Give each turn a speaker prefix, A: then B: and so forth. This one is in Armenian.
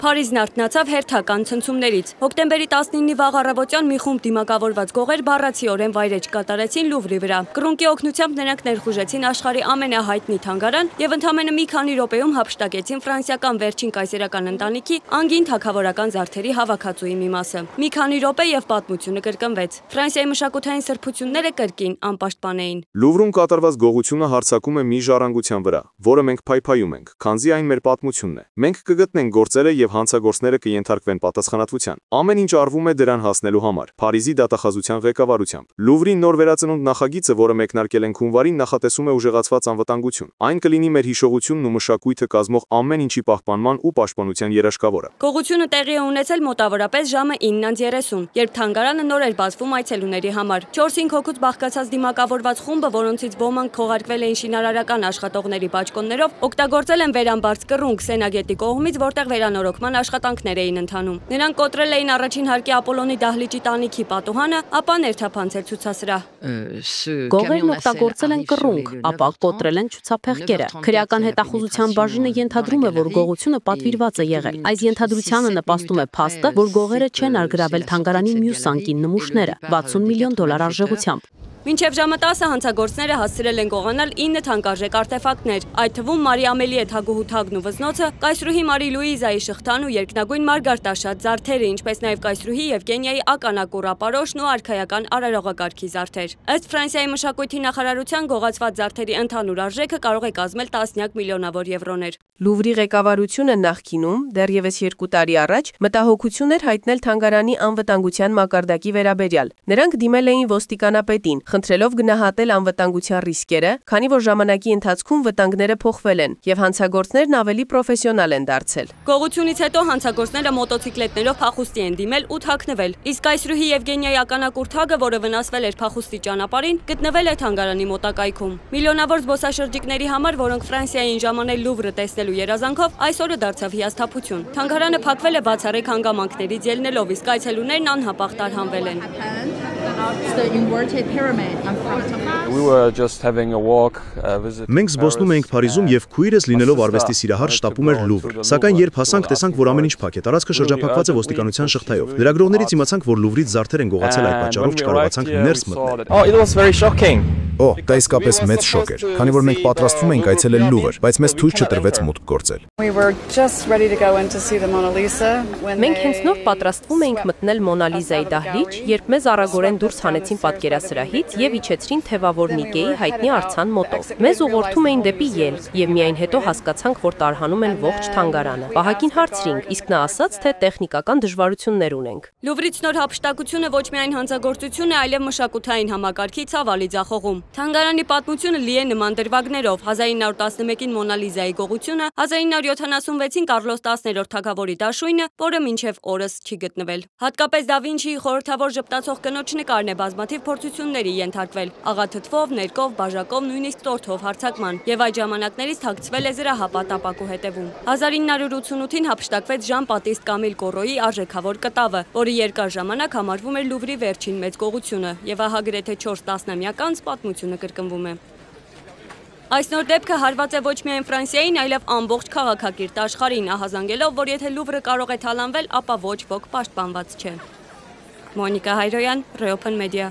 A: Փարիզն արթնացավ հերթական ցնցումներից։ Հոկտեմբերի 19-ի վաղ առավոտյան մի խումբ դիմակավորված գողեր բառացիորեն վայրէջք կատարեցին Լուվրի վրա։ Կռունկի օգնությամբ նրանք ներխուժեցին աշխարհի ամենահայտնի թանգարան եւ ընդամենը մի քանի րոպեում հափշտակեցին ֆրանսիական վերջին կայսերական ընտանիքի անգին թագավորական զարդերի հավաքածուի մի մասը։ Մի քանի րոպե եւ պատմությունը կրկնվեց։ Ֆրանսիայի մշակութային սրբությունները կրկին անպաշտպան էին։
B: Լուվրում կատարված գողությունը հարձակում է մի ժառանգության վրա, որը մենք փայփայում ենք, քանզի այն մեր պատմությունն է։ Մենք կգտնենք գործերը եւ հանցագործները կենթարկվեն պատասխանատվության։ Ամեն ինչ արվում է դրան հասնելու համար։ Փարիզի դատախազության ղեկավարությամբ։ Լուվրի նոր վերածնունդ նախագիծը, որը մեկնարկել են հունվարին, նախատեսում է ուժեղացված անվտանգություն։ Այն կլինի մեր հիշողությունն ու մշակույթը կազմող ամեն ինչի պահպանման ու պաշտպանության երաշխավորը։
A: Գողությունը տեղի է ունեցել մոտավորապես ժամը 9:30, երբ թանգարանը նոր էր բացվում այցելուների համար։ 4-5 հոգուց բաղկացած դիմակավորված խումբը, որոնցից ոմանք քողարկվել էին շինարարական աշխատողների բաճկոններով, օգտագործել են վերամբարձ կռունկ Սենագետի կողմից, որտեղ վերանորոգման աշխատանքներ էին ընթանում։ Նրանք կոտրել էին առաջին հարկի Ապոլոնի դահլիճի տանիքի պատուհանը, ապա ներթափանցել ցուցասրահ։
C: Գողերն օգտագործել են կռունկ, ապա կոտրել են ցուցափեղկերը։ Քրեական հետախուզության բաժինը ենթադրում է, որ գողությունը պատվիրված է եղել։ Այս ենթադրությանը նպաստում է փաստը, որ գողերը չեն արգրավել թանգարանի մյուս անկին նմուշները 60 միլիոն դոլար արժողությամբ։
A: Մինչև ժամը 10-ը հանցագործները հասցրել են գողանալ 9 թանկարժեք արտեֆակտներ, այդ թվում Մարի Ամելիե թագուհու թագն ու վզնոցը, կայսրուհի Մարի Լուիզայի շղթան ու երկնագույն մարգարտաշատ զարդերը, ինչպես նաև կայսրուհի Եվգենիայի ականակուռ ապարոշն ու արքայական արարողակարգի զարդեր։ Ըստ Ֆրանսիայի մշակույթի նախարարության, գողացված զարդերի ընդհանուր արժեքը կարող է կազմել տասնյակ միլիոնավոր եվրոներ։
D: Լուվրի ղեկավարությունը նախկինում, դեռևս 2 տարի առաջ, մտահոգություն էր հայտնել թանգարանի անվտանգության մակարդակի վերաբերյալ։ Նրանք դիմել էին ոստիկանապետին, խնդրելով գնահատել անվտանգության ռիսկերը, քանի որ ժամանակի ընթացքում վտանգները փոխվել են եւ հանցագործներն ավելի պրոֆեսիոնալ են դարձել։
A: Գողությունից հետո հանցագործները մոտոցիկլետներով փախուստի են դիմել ու թաքնվել, իսկ կայսրուհի Եվգենիայի ականակուռ թագը, որը վնասվել էր փախուստի ճանապարհին, գտնվել է թանգարանի մոտակայքում։ Միլիոնավոր զբոսաշրջիկների համար, որոնք Ֆրանսիային ժամանել Լուվրը տեսնելու երազանքով, այսօրը դարձավ հիասթափություն։ Թանգարանը փակվել է բացառիկ հանգամանքներից ելնելով, իսկ այցելուներն անհապաղ տարհանվել են։
E: Մենք զբոսնում էինք Փարիզում եւ քույրս լինելով արվեստի սիրահար շտապում էր Լուվր, սակայն երբ հասանք, տեսանք, որ ամեն ինչ փակ է, տարածքը շրջափակված է ոստիկանության շղթայով։ Լրագրողներից իմացանք, որ Լուվրից զարդեր են գողացել, այդ պատճառով չկարողացանք ներս մտնել։
F: Օ, դա իսկապես մեծ շոկ էր, քանի որ մենք պատրաստվում էինք այցելել Լուվր, բայց մեզ թույլ չտրվեց մուտք գործել։
C: Մենք հենց նոր պատրաստվում էինք մտնել Մոնա Լիզայի դահլիճ, երբ մեզ արագորեն դուրս հանեցին պատկերասրահից եւ իջեցրին թևավոր Նիկեի հայտնի արձան մոտով։ Մեզ ուղղորդում էին դեպի ելք եւ միայն հետո հասկացանք, որ տարհանում են ողջ թանգարանը։ Պահակին հարցրինք, իսկ նա ասաց, թե տեխնիկական դժվարություններ ունենք։
A: Լուվրից նոր հափշտակությունը ոչ միայն հանցագործություն է, այլև մշակութային համակարգի ցավալի ձախողում։ Թանգարանի պատմությունը լի է նման դրվագներով։ 1911-ին Մոնա Լիզայի գողությունը, 1976-ին Կարլոս 10-րդ թագավորի դաշույնը, որը մինչև օրս չի գտնվել։ Հատկապես Դա Վինչիի խորհրդավոր ժպտացող կնոջ նկարն է բազմաթիվ փորձությունների ենթարկվել, աղաթթվով, ներկով, բաժակով, նույնիսկ տորթով հարձակման, եւ այդ ժամանակներից թաքցվել է զրահապատ ապակու հետևում։ 1988-ին հափշտակվեց Ժան-Բատիստ Կամիլ Կորոյի արժեքավոր կտավը, որը երկար ժամանակ համարվում էր Լուվրի վերջին մեծ գողությունը, եւ ահա գրեթե 4 տասնամյակ անց պատմությունը կրկնվում է։ Այս նոր դեպքը հարված է ոչ միայն Ֆրանսիային, այլև ամբողջ քաղաքակիրթ աշխարհին, ահազանգելով, որ եթե Լուվրը կարող է թալանվել, ապա ոչ ոք պաշտպանված չէ։ Մոնիկա Հայրոյան, Reopen Media։